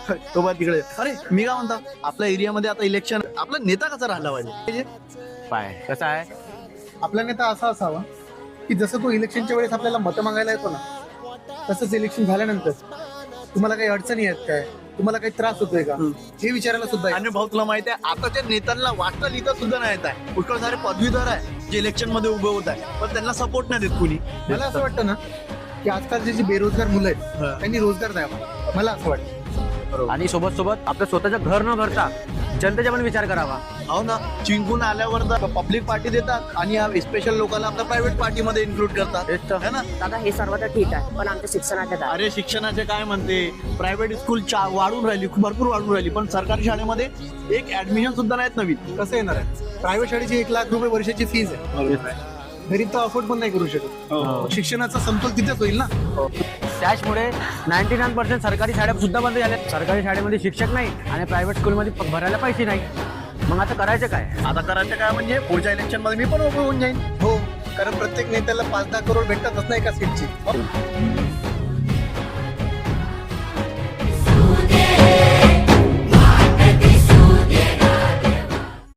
तो बघ तिकडे. अरे मी काय म्हणता, आपल्या एरियामध्ये आता इलेक्शन, आपला नेता कसा राहिला पाहिजे? पाय कसं आहे, आपला नेता असा असावा की जसं तो इलेक्शनच्या वेळेस आपल्याला मतं मागायला येतो ना, तसंच इलेक्शन झाल्यानंतर तुम्हाला काही अडचणी आहेत काय, तुम्हाला काही त्रास होतोय का, हे विचारायला सुद्धा आणि भाऊ तुला माहिती आहे, आताच्या नेत्यांना वाचता लिहिता सुद्धा नाही येत आहे. पुष्कळ सारे पदवीधर आहे जे इलेक्शन मध्ये उभे होत आहे, पण त्यांना सपोर्ट नाही देत कुणी. मला असं वाटतं ना की आजकालचे जे बेरोजगार मुलं आहेत त्यांनी रोजगार द्यावा, मला असं वाटतं. आणि सोबत सोबत आपलं स्वतःचं घर न भरता जनतेचा पण विचार करावा. हो ना, जिंकून आल्यावर तर पब्लिक पार्टी देतात आणि स्पेशल लोकांना आपल्या प्रायव्हेट पार्टी मध्ये इन्क्लूड करतात, तेच तर. है ना. दादा हे सर्व तर ठीक आहे, पण आमच्या शिक्षणाच्या दादा अरे शिक्षणाचे काय म्हणते, प्रायव्हेट स्कूल वाढून राहिली, भरपूर वाढून राहिली, पण सरकारी शाळेमध्ये एक ऍडमिशन सुद्धा नाहीत नवीन. कसं येणार आहे, प्रायव्हेट शाळेची 1,00,000 रुपये वर्षाची फीज आहे, गरीब तर अफोर्ड पण नाही करू शकत. मग शिक्षणाचा समतोल तिथेच होईल ना. त्याचमुळे 99% सरकारी शाळा सुद्धा बंद झाल्या. सरकारी शाळेमध्ये शिक्षक नाही आणि प्रायव्हेट स्कूलमध्ये भरायला पैसे नाही. मग आता करायचं काय? आता करायचं काय म्हणजे पुढच्या इलेक्शन मध्ये मी पण उभं होऊन जाईन. हो, कारण प्रत्येक नेत्याला 5-10 करोड भेटतातच ना एका सीटची.